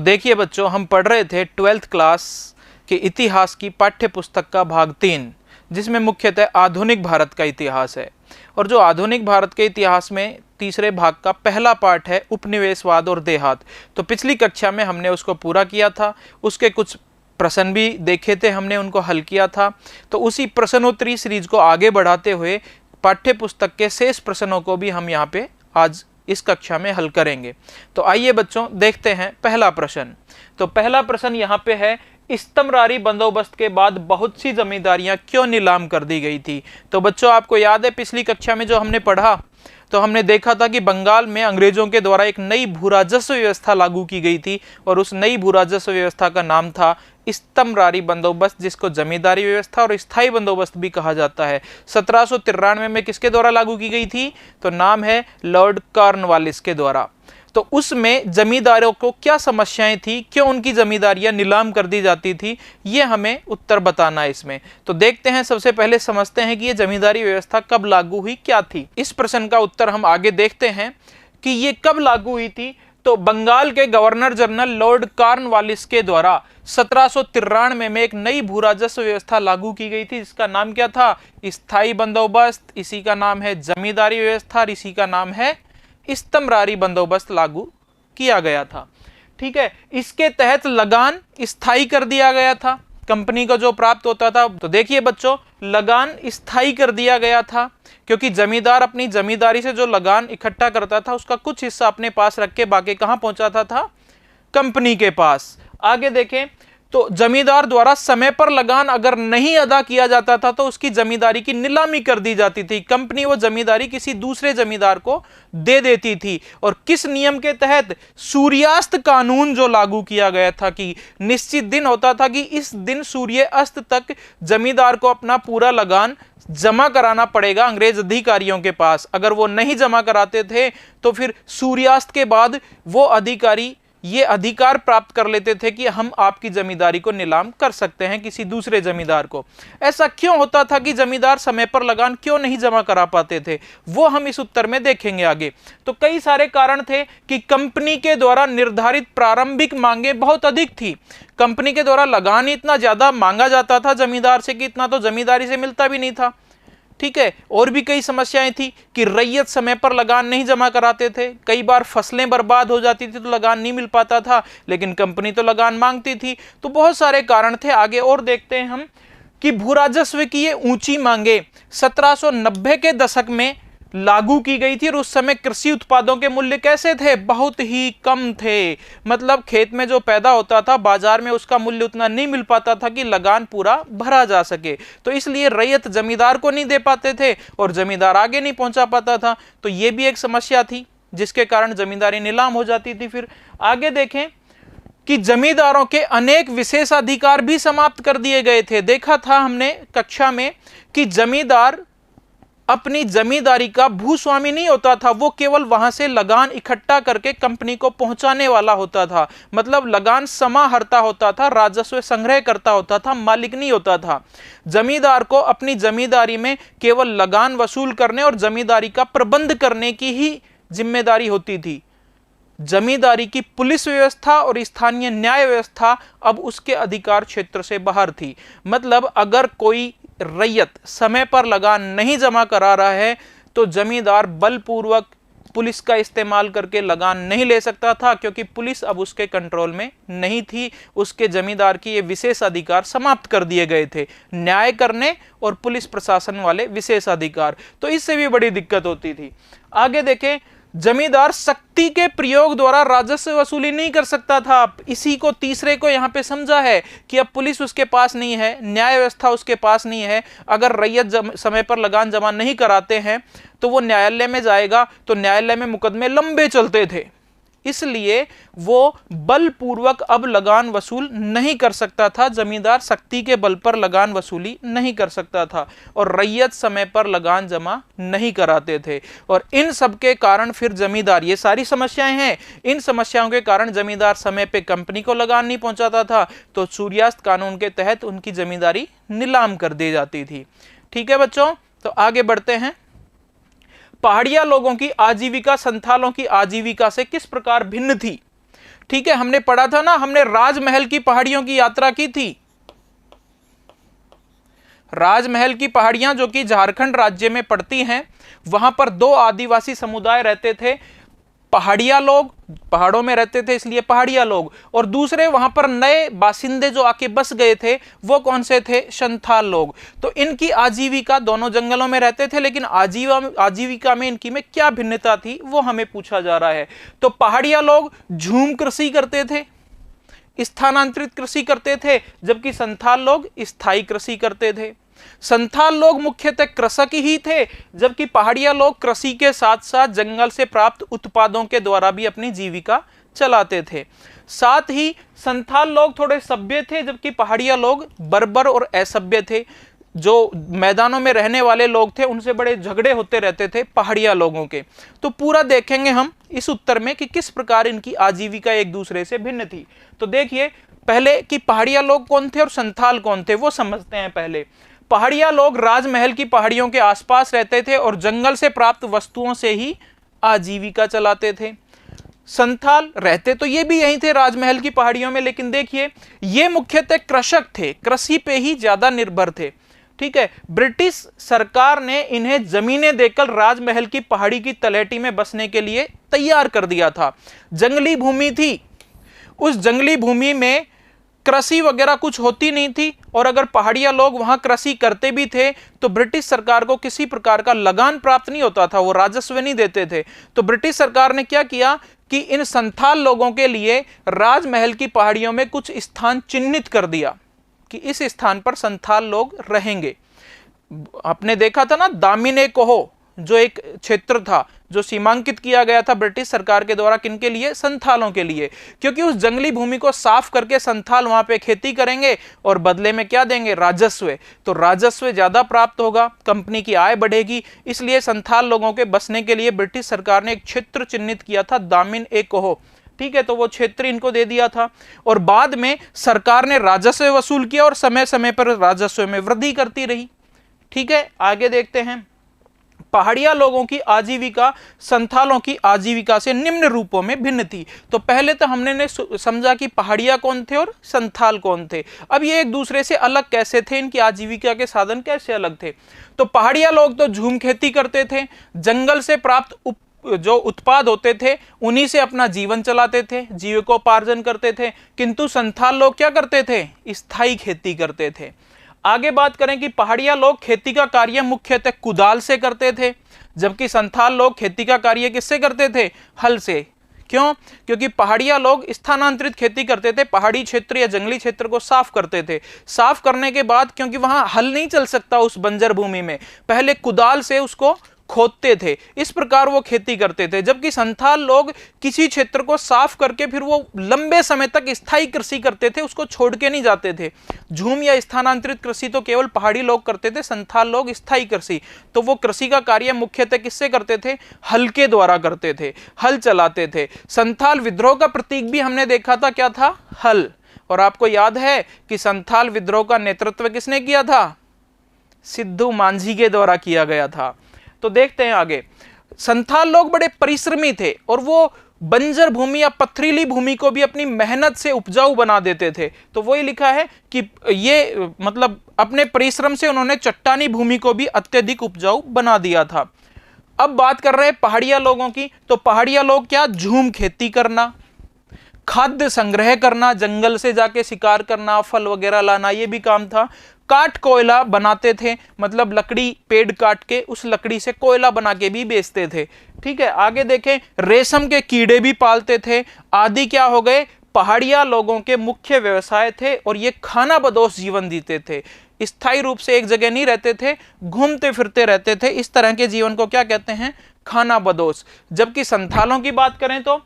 देखिए बच्चों, हम पढ़ रहे थे 12th क्लास के इतिहास की पाठ्य पुस्तक का भाग 3, जिसमें मुख्यतः आधुनिक भारत का इतिहास है। और जो आधुनिक भारत के इतिहास में तीसरे भाग का पहला पार्ट है उपनिवेशवाद और देहात। तो पिछली कक्षा में हमने उसको पूरा किया था, उसके कुछ प्रश्न भी देखे थे, हमने उनको हल किया था। तो उसी प्रश्नोत्तरी सीरीज को आगे बढ़ाते हुए पाठ्य पुस्तक के शेष प्रश्नों को भी हम यहाँ पे आज इस कक्षा में हल करेंगे। तो आइए बच्चों देखते हैं पहला प्रश्न। तो पहला प्रश्न यहाँ पे है, इस्तमरारी बंदोबस्त के बाद बहुत सी जमींदारियां क्यों नीलाम कर दी गई थी। तो बच्चों आपको याद है पिछली कक्षा में जो हमने पढ़ा, तो हमने देखा था कि बंगाल में अंग्रेजों के द्वारा एक नई भूराजस्व व्यवस्था लागू की गई थी और उस नई भूराजस्व व्यवस्था का नाम था इस्तमरारी बंदोबस्त, जिसको जमींदारी व्यवस्था और स्थायी बंदोबस्त भी कहा जाता है। 1793 में किसके द्वारा लागू की गई थी? तो नाम है लॉर्ड कॉर्नवालिस के द्वारा। तो उसमें जमींदारों को क्या समस्याएं थी, क्यों उनकी जमींदारियां नीलाम कर दी जाती थी, ये हमें उत्तर बताना है इसमें। तो देखते हैं, सबसे पहले समझते हैं कि ये जमींदारी व्यवस्था कब लागू हुई, क्या थी। इस प्रश्न का उत्तर हम आगे देखते हैं कि ये कब लागू हुई थी। तो बंगाल के गवर्नर जनरल लॉर्ड कॉर्नवालिस के द्वारा 1793 में एक नई भूराजस्व व्यवस्था लागू की गई थी, जिसका नाम क्या था? स्थायी बंदोबस्त। इसी का नाम है जमींदारी व्यवस्था और इसी का नाम है इस्तमरारी बंदोबस्त लागू किया गया था। ठीक है, इसके तहत लगान स्थायी कर दिया गया था, कंपनी को जो प्राप्त होता था। तो देखिए बच्चों, लगान स्थायी कर दिया गया था, क्योंकि जमींदार अपनी जमींदारी से जो लगान इकट्ठा करता था उसका कुछ हिस्सा अपने पास रख के बाकी कहां पहुंचाता था? कंपनी के पास। आगे देखें तो जमींदार द्वारा समय पर लगान अगर नहीं अदा किया जाता था तो उसकी जमींदारी की नीलामी कर दी जाती थी। कंपनी वो जमींदारी किसी दूसरे जमींदार को दे देती थी। और किस नियम के तहत? सूर्यास्त कानून जो लागू किया गया था कि निश्चित दिन होता था कि इस दिन सूर्य अस्त तक जमींदार को अपना पूरा लगान जमा कराना पड़ेगा अंग्रेज अधिकारियों के पास। अगर वो नहीं जमा कराते थे तो फिर सूर्यास्त के बाद वो अधिकारी ये अधिकार प्राप्त कर लेते थे कि हम आपकी जमींदारी को नीलाम कर सकते हैं किसी दूसरे जमींदार को। ऐसा क्यों होता था कि जमींदार समय पर लगान क्यों नहीं जमा करा पाते थे, वो हम इस उत्तर में देखेंगे आगे। तो कई सारे कारण थे कि कंपनी के द्वारा निर्धारित प्रारंभिक मांगे बहुत अधिक थी। कंपनी के द्वारा लगान इतना ज्यादा मांगा जाता था जमींदार से कि इतना तो जमींदारी से मिलता भी नहीं था। ठीक है, और भी कई समस्याएं थी कि रैयत समय पर लगान नहीं जमा कराते थे, कई बार फसलें बर्बाद हो जाती थी तो लगान नहीं मिल पाता था, लेकिन कंपनी तो लगान मांगती थी। तो बहुत सारे कारण थे। आगे और देखते हैं हम कि भूराजस्व की ये ऊंची मांगे 1790 के दशक में लागू की गई थी और उस समय कृषि उत्पादों के मूल्य कैसे थे? बहुत ही कम थे। मतलब खेत में जो पैदा होता था बाजार में उसका मूल्य उतना नहीं मिल पाता था कि लगान पूरा भरा जा सके। तो इसलिए रैयत जमींदार को नहीं दे पाते थे और जमींदार आगे नहीं पहुंचा पाता था। तो ये भी एक समस्या थी जिसके कारण जमींदारी नीलाम हो जाती थी। फिर आगे देखें कि जमींदारों के अनेक विशेषाधिकार भी समाप्त कर दिए गए थे। देखा था हमने कक्षा में कि जमींदार अपनी जमींदारी का भूस्वामी नहीं होता था, वो केवल वहां से लगान इकट्ठा करके कंपनी को पहुंचाने वाला होता था। मतलब लगान समाहर्ता होता था, राजस्व संग्रह करता होता था, मालिक नहीं होता था। जमींदार को अपनी जमींदारी में केवल लगान वसूल करने और जमींदारी का प्रबंध करने की ही जिम्मेदारी होती थी। जमींदारी की पुलिस व्यवस्था और स्थानीय न्याय व्यवस्था अब उसके अधिकार क्षेत्र से बाहर थी। मतलब अगर कोई रैयत समय पर लगान नहीं जमा करा रहा है तो जमींदार बलपूर्वक पुलिस का इस्तेमाल करके लगान नहीं ले सकता था, क्योंकि पुलिस अब उसके कंट्रोल में नहीं थी। उसके जमींदार की ये विशेष अधिकार समाप्त कर दिए गए थे, न्याय करने और पुलिस प्रशासन वाले विशेष अधिकार। तो इससे भी बड़ी दिक्कत होती थी। आगे देखें, जमींदार शक्ति के प्रयोग द्वारा राजस्व वसूली नहीं कर सकता था। इसी को तीसरे को यहाँ पे समझा है कि अब पुलिस उसके पास नहीं है, न्याय व्यवस्था उसके पास नहीं है। अगर रैयत समय पर लगान जमा नहीं कराते हैं तो वो न्यायालय में जाएगा, तो न्यायालय में मुकदमे लंबे चलते थे। इसलिए वो बलपूर्वक अब लगान वसूल नहीं कर सकता था। जमींदार शक्ति के बल पर लगान वसूली नहीं कर सकता था और रैयत समय पर लगान जमा नहीं कराते थे। और इन सब के कारण फिर जमींदार, ये सारी समस्याएं हैं, इन समस्याओं के कारण जमींदार समय पे कंपनी को लगान नहीं पहुंचाता था, तो सूर्यास्त कानून के तहत उनकी जमींदारी नीलाम कर दी जाती थी। ठीक है बच्चों, तो आगे बढ़ते हैं। पहाड़िया लोगों की आजीविका संथालों की आजीविका से किस प्रकार भिन्न थी? ठीक है, हमने पढ़ा था ना, हमने राजमहल की पहाड़ियों की यात्रा की थी। राजमहल की पहाड़ियां जो कि झारखंड राज्य में पड़ती हैं, वहां पर दो आदिवासी समुदाय रहते थे। पहाड़िया लोग, पहाड़ों में रहते थे इसलिए पहाड़िया लोग, और दूसरे वहां पर नए बासिंदे जो आके बस गए थे वो कौन से थे? संथाल लोग। तो इनकी आजीविका, दोनों जंगलों में रहते थे, लेकिन आजीविका में इनकी में क्या भिन्नता थी वो हमें पूछा जा रहा है। तो पहाड़िया लोग झूम कृषि करते थे, स्थानांतरित कृषि करते थे, जबकि संथाल लोग स्थायी कृषि करते थे। संथाल लोग मुख्यतः कृषक ही थे, जबकि पहाड़िया लोग कृषि के साथ साथ जंगल से प्राप्त उत्पादों के द्वारा भी अपनी जीविका चलाते थे। साथ ही संथाल लोग थोड़े सभ्य थे, जबकि पहाड़िया लोग बर्बर और असभ्य थे। जो मैदानों में रहने वाले लोग थे उनसे बड़े झगड़े होते रहते थे पहाड़िया लोगों के। तो पूरा देखेंगे हम इस उत्तर में कि किस प्रकार इनकी आजीविका एक दूसरे से भिन्न थी। तो देखिए पहले कि पहाड़िया लोग कौन थे और संथाल कौन थे वो समझते हैं। पहले पहाड़िया लोग राजमहल की पहाड़ियों के आसपास रहते थे और जंगल से प्राप्त वस्तुओं से ही आजीविका चलाते थे। संथाल रहते तो ये भी यहीं थे राजमहल की पहाड़ियों में, लेकिन देखिए ये मुख्यतः कृषक थे, कृषि पे ही ज्यादा निर्भर थे। ठीक है, ब्रिटिश सरकार ने इन्हें जमीनें देकर राजमहल की पहाड़ी की तलहटी में बसने के लिए तैयार कर दिया था। जंगली भूमि थी, उस जंगली भूमि में कृषि वगैरह कुछ होती नहीं थी, और अगर पहाड़िया लोग वहां कृषि करते भी थे तो ब्रिटिश सरकार को किसी प्रकार का लगान प्राप्त नहीं होता था, वो राजस्व नहीं देते थे। तो ब्रिटिश सरकार ने क्या किया कि इन संथाल लोगों के लिए राजमहल की पहाड़ियों में कुछ स्थान चिन्हित कर दिया कि इस स्थान पर संथाल लोग रहेंगे। आपने देखा था ना दामिने कोहो, जो एक क्षेत्र था जो सीमांकित किया गया था ब्रिटिश सरकार के द्वारा, किनके लिए? संथालों के लिए, क्योंकि उस जंगली भूमि को साफ करके संथाल वहां पे खेती करेंगे और बदले में क्या देंगे? राजस्व। तो राजस्व ज्यादा प्राप्त होगा, कंपनी की आय बढ़ेगी, इसलिए संथाल लोगों के बसने के लिए ब्रिटिश सरकार ने एक क्षेत्र चिन्हित किया था, दामिन ए कोहो। ठीक है, तो वो क्षेत्र इनको दे दिया था, और बाद में सरकार ने राजस्व वसूल किया और समय समय पर राजस्व में वृद्धि करती रही। ठीक है, आगे देखते हैं। पहाड़िया लोगों की आजीविका संथालों की आजीविका से निम्न रूपों में भिन्न थी। तो पहले तो हमने समझा कि पहाड़िया कौन थे और संथाल कौन थे। अब ये एक दूसरे से अलग कैसे थे, इनकी आजीविका के साधन कैसे अलग थे? तो पहाड़िया लोग तो झूम खेती करते थे, जंगल से प्राप्त जो उत्पाद होते थे उन्हीं से अपना जीवन चलाते थे, जीविकोपार्जन करते थे। किंतु संथाल लोग क्या करते थे? स्थायी खेती करते थे। आगे बात करें कि पहाड़िया लोग खेती का कार्य मुख्यतः कुदाल से करते थे, जबकि संथाल लोग खेती का कार्य किससे करते थे? हल से। क्यों? क्योंकि पहाड़िया लोग स्थानांतरित खेती करते थे, पहाड़ी क्षेत्र या जंगली क्षेत्र को साफ करते थे। साफ करने के बाद, क्योंकि वहां हल नहीं चल सकता उस बंजर भूमि में, पहले कुदाल से उसको खोदते थे, इस प्रकार वो खेती करते थे। जबकि संथाल लोग किसी क्षेत्र को साफ करके फिर वो लंबे समय तक स्थायी कृषि करते थे, उसको छोड़ के नहीं जाते थे। झूम या स्थानांतरित कृषि तो केवल पहाड़ी लोग करते थे, संथाल लोग स्थायी कृषि। तो वो कृषि का कार्य मुख्यतः किससे करते थे? हल के द्वारा करते थे, हल चलाते थे। संथाल विद्रोह का प्रतीक भी हमने देखा था, क्या था? हल। और आपको याद है कि संथाल विद्रोह का नेतृत्व किसने किया था? सिद्धू मांझी के द्वारा किया गया था। तो देखते हैं आगे। संथाल लोग बड़े परिश्रमी थे और वो बंजर भूमि या पथरीली भूमि को भी अपनी मेहनत से उपजाऊ बना देते थे। तो वही लिखा है कि ये मतलब अपने परिश्रम से उन्होंने चट्टानी भूमि को भी अत्यधिक उपजाऊ बना दिया था। अब बात कर रहे हैं पहाड़िया लोगों की। तो पहाड़िया लोग क्या? झूम खेती करना, खाद्य संग्रह करना, जंगल से जाके शिकार करना, फल वगैरह लाना, ये भी काम था। काट कोयला बनाते थे, मतलब लकड़ी पेड़ काट के उस लकड़ी से कोयला बना के भी बेचते थे। ठीक है, आगे देखें। रेशम के कीड़े भी पालते थे। आदि क्या हो गए? पहाड़िया लोगों के मुख्य व्यवसाय थे, और ये खाना बदोश जीवन जीते थे। स्थायी रूप से एक जगह नहीं रहते थे, घूमते फिरते रहते थे। इस तरह के जीवन को क्या कहते हैं? खाना बदोश। जबकि संथालों की बात करें तो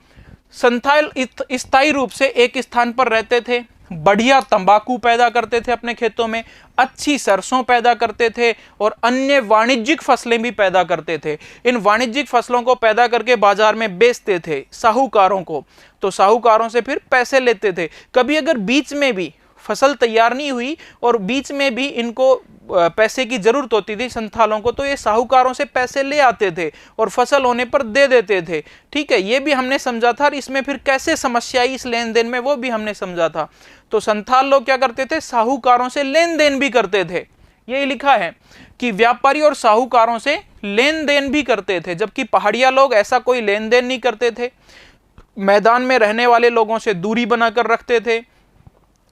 संथाल स्थायी रूप से एक स्थान पर रहते थे, बढ़िया तंबाकू पैदा करते थे अपने खेतों में, अच्छी सरसों पैदा करते थे और अन्य वाणिज्यिक फसलें भी पैदा करते थे। इन वाणिज्यिक फसलों को पैदा करके बाजार में बेचते थे साहूकारों को, तो साहूकारों से फिर पैसे लेते थे। कभी अगर बीच में भी फसल तैयार नहीं हुई और बीच में भी इनको पैसे की जरूरत होती थी संथालों को, तो ये साहूकारों से पैसे ले आते थे और फसल होने पर दे देते थे। ठीक है, ये भी हमने समझा था और इसमें फिर कैसे समस्या आई इस लेन देन में वो भी हमने समझा था। तो संथाल लोग क्या करते थे, साहूकारों से लेन देन भी करते थे। यही लिखा है कि व्यापारी और साहूकारों से लेन देन भी करते थे, जबकि पहाड़िया लोग ऐसा कोई लेन देन नहीं करते थे। मैदान में रहने वाले लोगों से दूरी बनाकर रखते थे,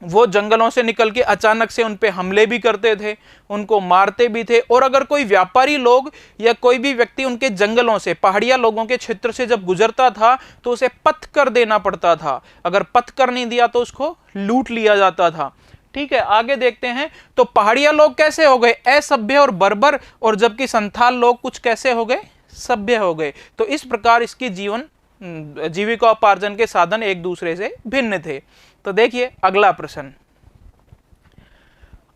वो जंगलों से निकल के अचानक से उन पे हमले भी करते थे, उनको मारते भी थे। और अगर कोई व्यापारी लोग या कोई भी व्यक्ति उनके जंगलों से, पहाड़िया लोगों के क्षेत्र से जब गुजरता था तो उसे पथ कर देना पड़ता था। अगर पथ कर नहीं दिया तो उसको लूट लिया जाता था। ठीक है, आगे देखते हैं। तो पहाड़िया लोग कैसे हो गए, असभ्य और बर्बर, और जबकि संथाल लोग कुछ कैसे हो गए, सभ्य हो गए। तो इस प्रकार इसकी जीविकोपार्जन के साधन एक दूसरे से भिन्न थे। तो देखिए अगला प्रश्न,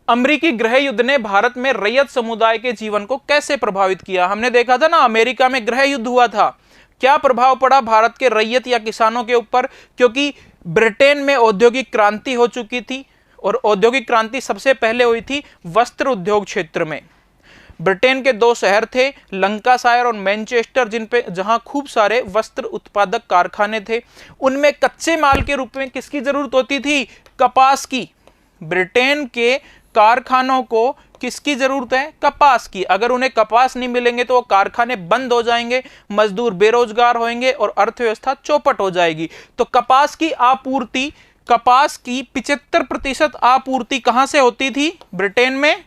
अमेरिकी गृह युद्ध ने भारत में रैयत समुदाय के जीवन को कैसे प्रभावित किया। हमने देखा था ना, अमेरिका में गृह युद्ध हुआ था, क्या प्रभाव पड़ा भारत के रैयत या किसानों के ऊपर, क्योंकि ब्रिटेन में औद्योगिक क्रांति हो चुकी थी और औद्योगिक क्रांति सबसे पहले हुई थी वस्त्र उद्योग क्षेत्र में। ब्रिटेन के दो शहर थे, लंकाशायर और मैनचेस्टर, जहां खूब सारे वस्त्र उत्पादक कारखाने थे। उनमें कच्चे माल के रूप में किसकी जरूरत होती थी, कपास की। ब्रिटेन के कारखानों को किसकी जरूरत है, कपास की। अगर उन्हें कपास नहीं मिलेंगे तो वो कारखाने बंद हो जाएंगे, मजदूर बेरोजगार होंगे और अर्थव्यवस्था चौपट हो जाएगी। तो कपास की आपूर्ति, कपास की 75% आपूर्ति कहां से होती थी, ब्रिटेन में,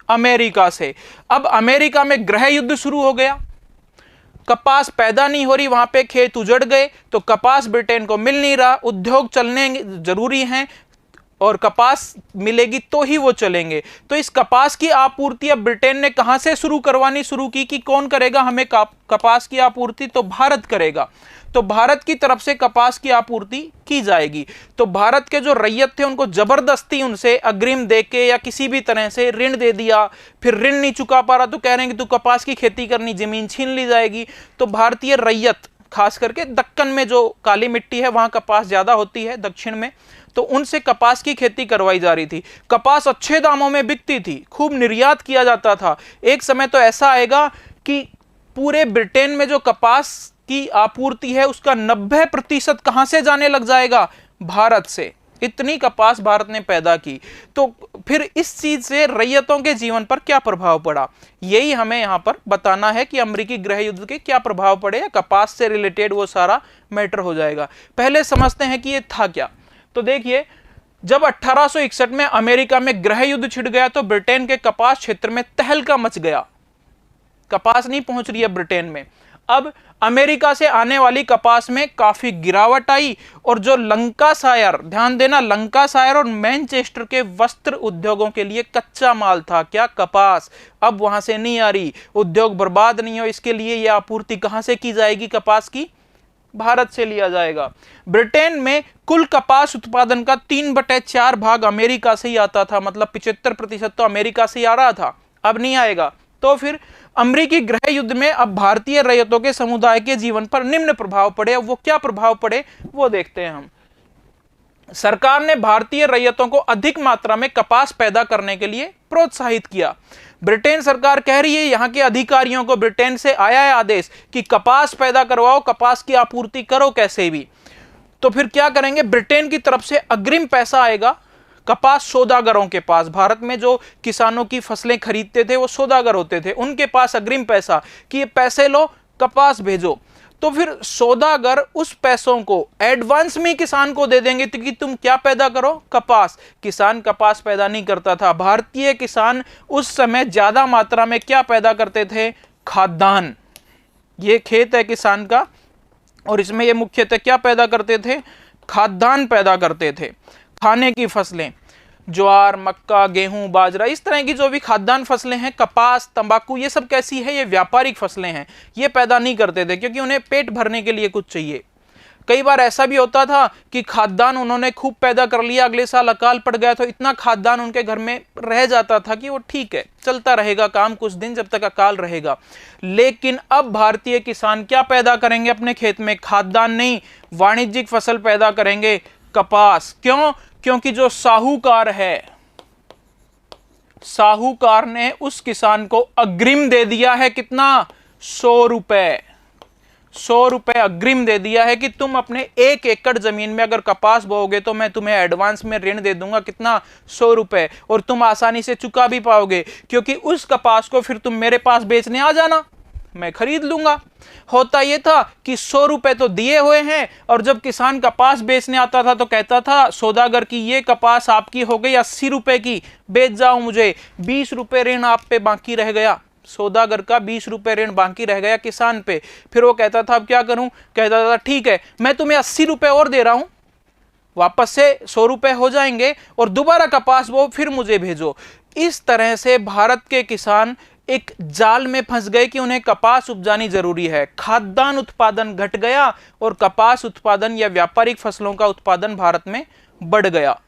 अमेरिका से। अब अमेरिका में गृह युद्ध शुरू हो गया, कपास पैदा नहीं हो रही, वहां पे खेत उजड़ गए, तो कपास ब्रिटेन को मिल नहीं रहा। उद्योग चलने जरूरी हैं और कपास मिलेगी तो ही वो चलेंगे। तो इस कपास की आपूर्ति अब ब्रिटेन ने कहां से करवानी शुरू की कि कौन करेगा हमें कपास की आपूर्ति, तो भारत करेगा। तो भारत की तरफ से कपास की आपूर्ति की जाएगी। तो भारत के जो रैयत थे उनको जबरदस्ती उनसे अग्रिम देके या किसी भी तरह से ऋण दे दिया, फिर ऋण नहीं चुका पा रहा तो कह रहे हैं कि तू कपास की खेती करनी, जमीन छीन ली जाएगी। तो भारतीय रैयत, खास करके दक्कन में जो काली मिट्टी है वहां कपास ज्यादा होती है, दक्षिण में, तो उनसे कपास की खेती करवाई जा रही थी। कपास अच्छे दामों में बिकती थी, खूब निर्यात किया जाता था। एक समय तो ऐसा आएगा कि पूरे ब्रिटेन में जो कपास की आपूर्ति है उसका 90% कहां से जाने लग जाएगा, भारत से। इतनी कपास भारत ने पैदा की। तो फिर इस चीज से रैयतों के जीवन पर क्या प्रभाव पड़ा, यही हमें यहां पर बताना है कि अमेरिकी गृह युद्ध के क्या प्रभाव पड़े। या कपास से रिलेटेड वो सारा मैटर हो जाएगा। पहले समझते हैं कि ये था क्या। तो देखिए, जब 1861 में अमेरिका में गृह युद्ध छिड़ गया तो ब्रिटेन के कपास क्षेत्र में तहलका मच गया। कपास नहीं पहुंच रही है ब्रिटेन में। अब अमेरिका से आने वाली कपास में काफी गिरावट आई और जो लंकाशायर, ध्यान देना, लंकाशायर और मैनचेस्टर के वस्त्र उद्योगों के लिए कच्चा माल था, क्या, कपास, अब वहां से नहीं आ रही। उद्योग बर्बाद नहीं हो इसके लिए यह आपूर्ति कहां से की जाएगी, कपास की, भारत से लिया जाएगा। ब्रिटेन में कुल कपास उत्पादन का 3/4 भाग अमेरिका से ही आता था, मतलब 75% तो अमेरिका से ही आ रहा था, अब नहीं आएगा। तो फिर अमेरिकी गृह युद्ध में अब भारतीय रैयतों के समुदाय के जीवन पर निम्न प्रभाव पड़े। वो क्या प्रभाव पड़े वो देखते हैं हम। सरकार ने भारतीय रैयतों को अधिक मात्रा में कपास पैदा करने के लिए प्रोत्साहित किया। ब्रिटेन सरकार कह रही है, यहां के अधिकारियों को ब्रिटेन से आया है आदेश कि कपास पैदा करवाओ, कपास की आपूर्ति करो कैसे भी। तो फिर क्या करेंगे, ब्रिटेन की तरफ से अग्रिम पैसा आएगा कपास सौदागरों के पास। भारत में जो किसानों की फसलें खरीदते थे वो सौदागर होते थे, उनके पास अग्रिम पैसा कि ये पैसे लो, कपास भेजो। तो फिर सौदागर उस पैसों को एडवांस में किसान को दे देंगे कि तुम क्या पैदा करो, कपास। किसान कपास पैदा नहीं करता था। भारतीय किसान उस समय ज्यादा मात्रा में क्या पैदा करते थे, खाद्यान्न। ये खेत है किसान का और इसमें ये मुख्यतः क्या पैदा करते थे, खाद्यान्न पैदा करते थे, खाने की फसलें, ज्वार, मक्का, गेहूं, बाजरा, इस तरह की जो भी खाद्यान्न फसलें हैं, कपास, तंबाकू, ये सब कैसी है, ये व्यापारिक फसलें हैं, ये पैदा नहीं करते थे क्योंकि उन्हें पेट भरने के लिए कुछ चाहिए। कई बार ऐसा भी होता था कि खाद्यान्न उन्होंने खूब पैदा कर लिया, अगले साल अकाल पड़ गया तो इतना खाद्यान्न उनके घर में रह जाता था कि वो ठीक है, चलता रहेगा काम कुछ दिन जब तक अकाल रहेगा। लेकिन अब भारतीय किसान क्या पैदा करेंगे अपने खेत में, खाद्यान्न नहीं, वाणिज्यिक फसल पैदा करेंगे, कपास। क्यों? क्योंकि जो साहूकार है, साहूकार ने उस किसान को अग्रिम दे दिया है कितना? 100 रुपए। 100 रुपए अग्रिम दे दिया है कि तुम अपने 1 एकड़ जमीन में अगर कपास बोओगे तो मैं तुम्हें एडवांस में ऋण दे दूंगा कितना? 100 रुपए। और तुम आसानी से चुका भी पाओगे, क्योंकि उस कपास को फिर तुम मेरे पास बेचने आ जाना, मैं खरीद लूंगा। होता यह था कि 100 रुपए तो दिए हुए हैं, और जब किसान कपास बेचने आता था तो कहता था सौदागर की ये कपास आपकी हो गई 80 रुपए की, बेच जाओ मुझे। 20 रुपए ऋण आप पे बाकी रह गया, सौदागर का 20 रुपए ऋण बाकी रह गया किसान पे। फिर वो कहता था अब क्या करूं? कहता था ठीक है, मैं तुम्हें 80 रुपए और दे रहा हूं, वापस से 100 रुपए हो जाएंगे, और दोबारा कपास वो फिर मुझे भेजो। इस तरह से भारत के किसान एक जाल में फंस गए कि उन्हें कपास उपजानी जरूरी है। खाद्यान्न उत्पादन घट गया और कपास उत्पादन या व्यापारिक फसलों का उत्पादन भारत में बढ़ गया।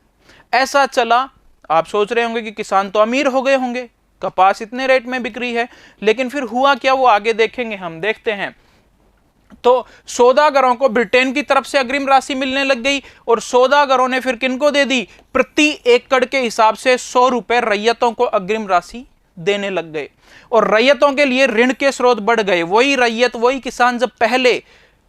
ऐसा चला। आप सोच रहे होंगे कि किसान तो अमीर हो गए होंगे, कपास इतने रेट में बिक रही है, लेकिन फिर हुआ क्या वो आगे देखेंगे, हम देखते हैं। तो सौदागरों को ब्रिटेन की तरफ से अग्रिम राशि मिलने लग गई, और सौदागरों ने फिर किनको दे दी? प्रति एकड़ के हिसाब से 100 रुपए रैयतों को अग्रिम राशि देने लग गए, और रैयतों के लिए ऋण के स्रोत बढ़ गए। वही रैयत, वही किसान जब पहले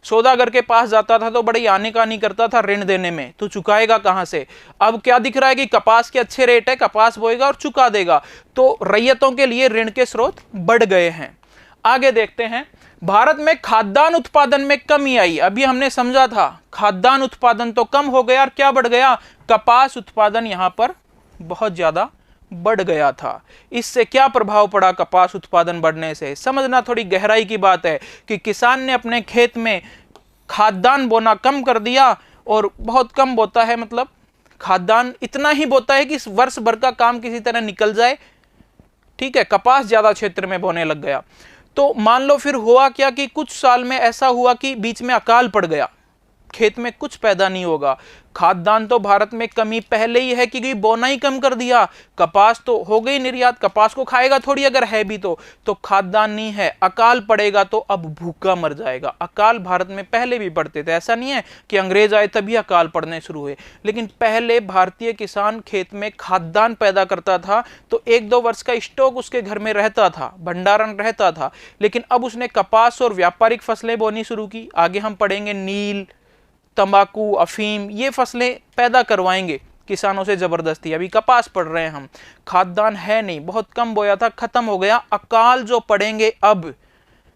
सौदागर के पास जाता था तो बड़ी आनाकानी करता था ऋण देने में, तो चुकाएगा कहां से? अब क्या दिख रहा है कि कपास के अच्छे रेट है, कपास बोएगा और चुका देगा, तो रैयतों के लिए ऋण के स्रोत बढ़ गए हैं। आगे देखते हैं। भारत में खाद्यान्न उत्पादन में कमी आई। अभी हमने समझा था खाद्यान्न उत्पादन तो कम हो गया, और क्या बढ़ गया? कपास उत्पादन यहां पर बहुत ज्यादा बढ़ गया था। इससे क्या प्रभाव पड़ा कपास उत्पादन बढ़ने से? समझना थोड़ी गहराई की बात है कि किसान ने अपने खेत में खाद्यान्न बोना कम कर दिया, और बहुत कम बोता है, मतलब खाद्यान्न इतना ही बोता है कि वर्ष भर का काम किसी तरह निकल जाए, ठीक है। कपास ज्यादा क्षेत्र में बोने लग गया। तो मान लो फिर हुआ क्या कि कुछ साल में ऐसा हुआ कि बीच में अकाल पड़ गया, खेत में कुछ पैदा नहीं होगा। खाद्यान्न तो भारत में कमी पहले ही है कि बोना ही कम कर दिया, कपास तो हो गई निर्यात, कपास को खाएगा थोड़ी अगर है भी तो खाद्यान्न नहीं है, अकाल पड़ेगा तो अब भूखा मर जाएगा। अकाल भारत में पहले भी पड़ते थे, ऐसा नहीं है कि अंग्रेज आए तभी अकाल पड़ने शुरू हुए, लेकिन पहले भारतीय किसान खेत में खाद्यान्न पैदा करता था तो 1-2 वर्ष का स्टॉक उसके घर में रहता था, भंडारण रहता था। लेकिन अब उसने कपास और व्यापारिक फसलें बोनी शुरू की। आगे हम पढ़ेंगे नील, तंबाकू, अफीम, ये फसलें पैदा करवाएंगे किसानों से जबरदस्ती। अभी कपास पढ़ रहे हैं हम, खाद्यान्न है नहीं, बहुत कम बोया था, खत्म हो गया। अकाल जो पढ़ेंगे अब,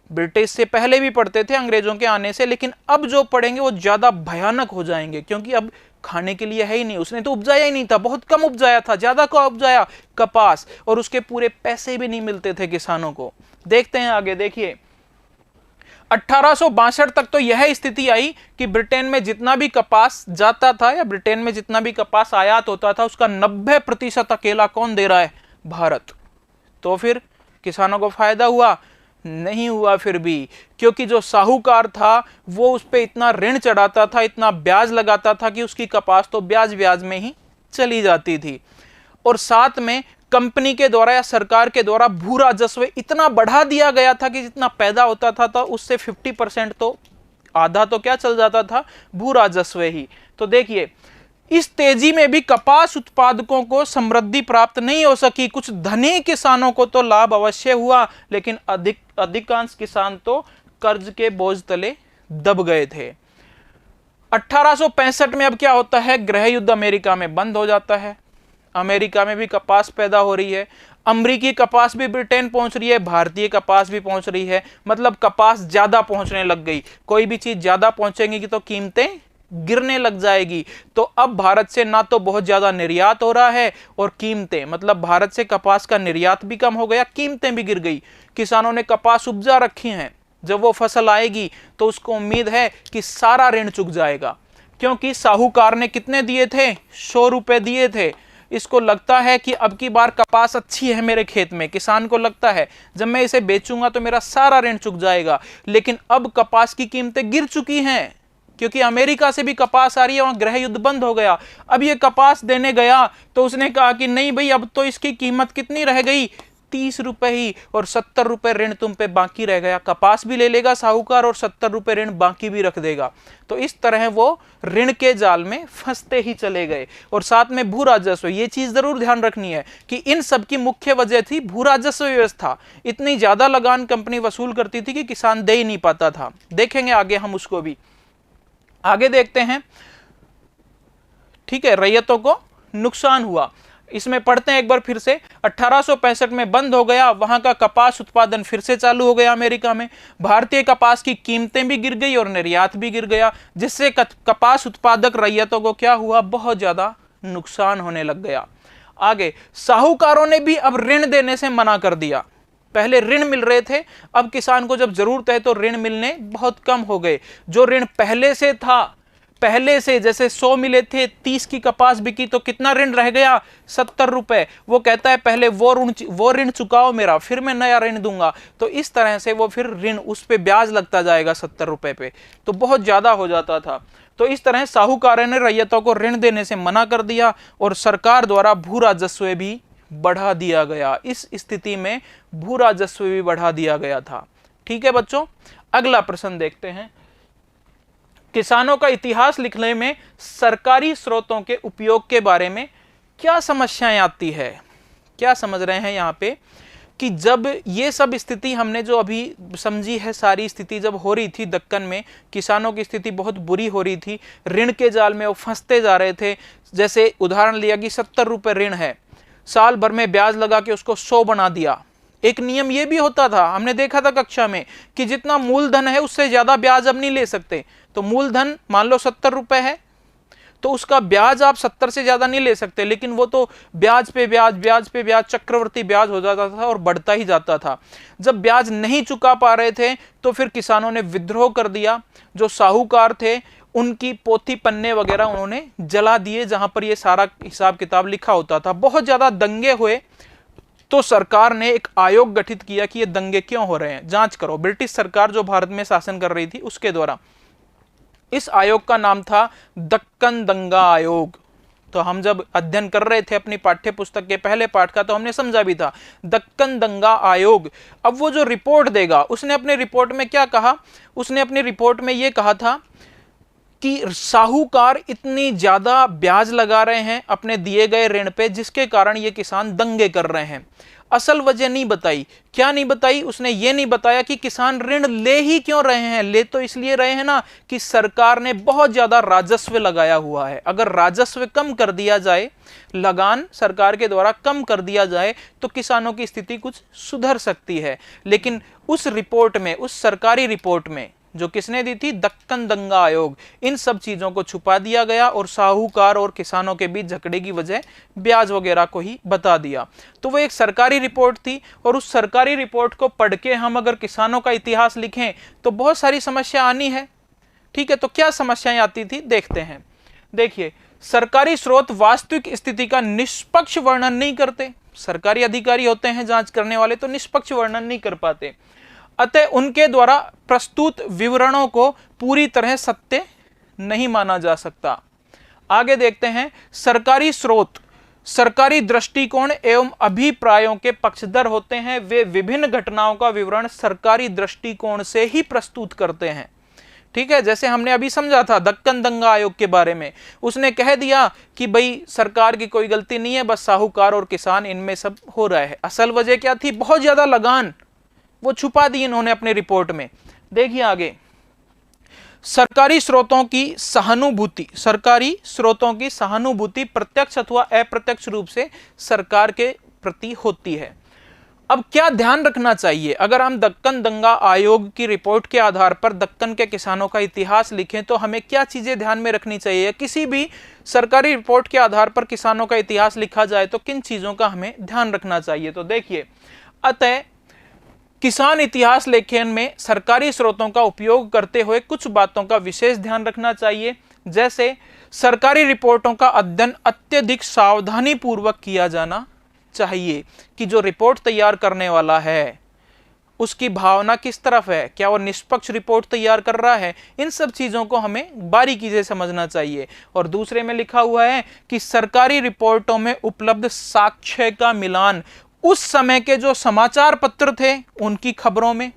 ब्रिटिश से पहले भी पढ़ते थे अंग्रेजों के आने से, लेकिन अब जो पढ़ेंगे वो ज्यादा भयानक हो जाएंगे, क्योंकि अब खाने के लिए है ही नहीं। उसने तो उपजाया ही नहीं था, बहुत कम उपजाया था, ज्यादा को उपजाया कपास, और उसके पूरे पैसे भी नहीं मिलते थे किसानों को। देखते हैं आगे, देखिए 1862 तक तो यह स्थिति आई कि ब्रिटेन में जितना भी कपास जाता था या ब्रिटेन में जितना भी कपास आयात होता था उसका 90% अकेला कौन दे रहा है? भारत। तो फिर किसानों को फायदा हुआ? नहीं हुआ फिर भी, क्योंकि जो साहूकार था वो उस पर इतना ऋण चढ़ाता था, इतना ब्याज लगाता था कि उसकी कपास तो ब्याज ब्याज में ही चली जाती थी। और साथ में कंपनी के द्वारा या सरकार के द्वारा भू राजस्व इतना बढ़ा दिया गया था कि जितना पैदा होता था तो उससे 50% तो, आधा तो क्या चल जाता था? भू राजस्व ही। तो देखिए इस तेजी में भी कपास उत्पादकों को समृद्धि प्राप्त नहीं हो सकी। कुछ धनी किसानों को तो लाभ अवश्य हुआ, लेकिन अधिकांश किसान तो कर्ज के बोझ तले दब गए थे। 1865 में अब क्या होता है? गृह युद्ध अमेरिका में बंद हो जाता है। अमेरिका में भी कपास पैदा हो रही है, अमरीकी कपास भी ब्रिटेन पहुंच रही है, भारतीय कपास भी पहुंच रही है, मतलब कपास ज्यादा पहुंचने लग गई। कोई भी चीज ज्यादा पहुंचेगी तो कीमतें गिरने लग जाएगी। तो अब भारत से ना तो बहुत ज्यादा निर्यात हो रहा है, और कीमतें, मतलब भारत से कपास का निर्यात भी कम हो गया, कीमतें भी गिर गई। किसानों ने कपास उपजा रखी हैं, जब वो फसल आएगी तो उसको उम्मीद है कि सारा ऋण चुक जाएगा, क्योंकि साहूकार ने कितने दिए थे? 100 रुपए दिए थे। इसको लगता है कि अब की बार कपास अच्छी है मेरे खेत में, किसान को लगता है जब मैं इसे बेचूंगा तो मेरा सारा ऋण चुक जाएगा। लेकिन अब कपास की कीमतें गिर चुकी हैं, क्योंकि अमेरिका से भी कपास आ रही है, वहां गृह युद्ध बंद हो गया। अब ये कपास देने गया तो उसने कहा कि नहीं भाई, अब तो इसकी कीमत कितनी रह गई? ₹30 ही और ₹70 ऋण तुम पे बाकी रह गया। कपास भी ले लेगा साहूकार और ₹70 ऋण बाकी भी रख देगा। तो इस तरह वो ऋण के जाल में फंसते ही चले गए। और साथ में भू राजस्व, ये चीज जरूर ध्यान रखनी है कि इन सब की मुख्य वजह थी भू राजस्व व्यवस्था। इतनी ज्यादा लगान कंपनी वसूल करती थी कि किसान दे ही नहीं पाता था। देखेंगे आगे हम उसको भी। आगे देखते हैं, ठीक है, रैयतों को नुकसान हुआ, इसमें पढ़ते हैं एक बार फिर से। 1865 में बंद हो गया, वहां का कपास उत्पादन फिर से चालू हो गया अमेरिका में। भारतीय कपास की कीमतें भी गिर गई और निर्यात भी गिर गया, जिससे कपास उत्पादक रैयतों को क्या हुआ, बहुत ज्यादा नुकसान होने लग गया। आगे साहूकारों ने भी अब ऋण देने से मना कर दिया। पहले ऋण मिल रहे थे, अब किसान को जब जरूरत है तो ऋण मिलने बहुत कम हो गए। जो ऋण पहले से था, पहले से जैसे 100 मिले थे, 30 की कपास बिकी तो कितना ऋण रह गया, ₹70। वो कहता है पहले वो ऋण चुकाओ मेरा, फिर मैं नया ऋण दूंगा। तो इस तरह से वो फिर ऋण, उस पे ब्याज लगता जाएगा ₹70 पे, तो बहुत ज्यादा हो जाता था। तो इस तरह साहूकारों ने रैयतों को ऋण देने से मना कर दिया और सरकार द्वारा भू राजस्व भी बढ़ा दिया गया। इस स्थिति में भू राजस्व भी बढ़ा दिया गया था। ठीक है बच्चों, अगला प्रश्न देखते हैं। किसानों का इतिहास लिखने में सरकारी स्रोतों के उपयोग के बारे में क्या समस्याएं आती है? क्या समझ रहे हैं यहाँ पे कि जब ये सब स्थिति हमने जो अभी समझी है, सारी स्थिति जब हो रही थी दक्कन में, किसानों की स्थिति बहुत बुरी हो रही थी, ऋण के जाल में वो फंसते जा रहे थे। जैसे उदाहरण लिया कि ₹70 ऋण है, साल भर में ब्याज लगा के उसको 100 बना दिया। एक नियम ये भी होता था, हमने देखा था कक्षा में, कि जितना मूलधन है उससे ज्यादा ब्याज अब नहीं ले सकते। तो मूलधन मान लो ₹70 है, तो उसका ब्याज आप 70 से ज्यादा नहीं ले सकते, लेकिन वो तो ब्याज पे ब्याज, ब्याज पे ब्याज, चक्रवर्ती ब्याज हो जाता था और बढ़ता ही जाता था। जब ब्याज नहीं चुका पा रहे थे तो फिर किसानों ने विद्रोह कर दिया। जो साहूकार थे उनकी पोथी पन्ने वगैरह उन्होंने जला दिए, जहां पर ये सारा हिसाब किताब लिखा होता था। बहुत ज्यादा दंगे हुए, तो सरकार ने एक आयोग गठित किया कि ये दंगे क्यों हो रहे हैं, जांच करो। ब्रिटिश सरकार जो भारत में शासन कर रही थी उसके द्वारा। इस आयोग का नाम था दक्कन दंगा आयोग। तो हम जब अध्ययन कर रहे थे अपनी पाठ्य पुस्तक के पहले पाठ का, तो हमने समझा भी था दक्कन दंगा आयोग। अब वो जो रिपोर्ट देगा, उसने अपने रिपोर्ट में क्या कहा, उसने अपनी रिपोर्ट में ये कहा था कि साहूकार इतनी ज्यादा ब्याज लगा रहे हैं अपने दिए गए ऋण पे, जिसके कारण ये किसान दंगे कर रहे हैं। असल वजह नहीं बताई। क्या नहीं बताई? उसने ये नहीं बताया कि किसान ऋण ले ही क्यों रहे हैं। ले तो इसलिए रहे हैं ना कि सरकार ने बहुत ज्यादा राजस्व लगाया हुआ है। अगर राजस्व कम कर दिया जाए, लगान सरकार के द्वारा कम कर दिया जाए, तो किसानों की स्थिति कुछ सुधर सकती है। लेकिन उस रिपोर्ट में, उस सरकारी रिपोर्ट में जो किसने दी थी, दक्कन दंगा आयोग, इन सब चीजों को छुपा दिया गया और साहूकार और किसानों के बीच झगड़े की वजह ब्याज वगैरह को ही बता दिया। तो वो एक सरकारी रिपोर्ट थी, और उस सरकारी रिपोर्ट को पढ़ के हम अगर किसानों का इतिहास लिखें तो बहुत सारी समस्या आनी है। ठीक है, तो क्या समस्याएं आती थी देखते हैं। देखिए, सरकारी स्रोत वास्तविक स्थिति का निष्पक्ष वर्णन नहीं करते। सरकारी अधिकारी होते हैं जांच करने वाले, तो निष्पक्ष वर्णन नहीं कर पाते। अतः उनके द्वारा प्रस्तुत विवरणों को पूरी तरह सत्य नहीं माना जा सकता। आगे देखते हैं, सरकारी स्रोत सरकारी दृष्टिकोण एवं अभिप्रायों के पक्षधर होते हैं। वे विभिन्न घटनाओं का विवरण सरकारी दृष्टिकोण से ही प्रस्तुत करते हैं। ठीक है, जैसे हमने अभी समझा था दक्कन दंगा आयोग के बारे में, उसने कह दिया कि भाई सरकार की कोई गलती नहीं है, बस साहूकार और किसान इनमें सब हो रहा है। असल वजह क्या थी? बहुत ज्यादा लगान, वो छुपा दी इन्होंने अपने रिपोर्ट में। देखिए आगे, सरकारी स्रोतों की सहानुभूति, सरकारी स्रोतों की सहानुभूति प्रत्यक्ष अथवा अप्रत्यक्ष रूप से सरकार के प्रति होती है। अब क्या ध्यान रखना चाहिए? अगर हम दक्कन दंगा आयोग की रिपोर्ट के आधार पर दक्कन के किसानों का इतिहास लिखें तो हमें क्या चीजें ध्यान में रखनी चाहिए? किसी भी सरकारी रिपोर्ट के आधार पर किसानों का इतिहास लिखा जाए तो किन चीजों का हमें ध्यान रखना चाहिए? तो देखिए, अतः किसान इतिहास लेखन में सरकारी स्रोतों का उपयोग करते हुए कुछ बातों का विशेष ध्यान रखना चाहिए। जैसे सरकारी रिपोर्टों का अध्ययन अत्यधिक सावधानी पूर्वक किया जाना चाहिए कि जो रिपोर्ट तैयार करने वाला है उसकी भावना किस तरफ है, क्या वो निष्पक्ष रिपोर्ट तैयार कर रहा है, इन सब चीजों को हमें बारीकी से समझना चाहिए। और दूसरे में लिखा हुआ है कि सरकारी रिपोर्टों में उपलब्ध साक्ष्य का मिलान उस समय के जो समाचार पत्र थे उनकी खबरों में,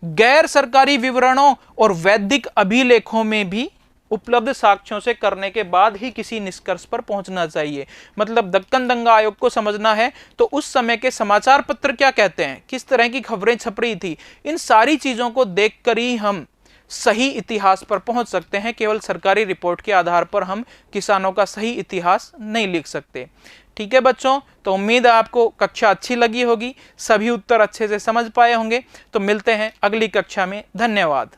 गैर सरकारी विवरणों और वैदिक अभिलेखों में भी उपलब्ध साक्ष्यों से करने के बाद ही किसी निष्कर्ष पर पहुंचना चाहिए। मतलब दक्कन दंगा आयोग को समझना है तो उस समय के समाचार पत्र क्या कहते हैं, किस तरह की खबरें छप रही थी, इन सारी चीजों को देखकर ही हम सही इतिहास पर पहुंच सकते हैं। केवल सरकारी रिपोर्ट के आधार पर हम किसानों का सही इतिहास नहीं लिख सकते। ठीक है बच्चों, तो उम्मीद है आपको कक्षा अच्छी लगी होगी, सभी उत्तर अच्छे से समझ पाए होंगे। तो मिलते हैं अगली कक्षा में। धन्यवाद।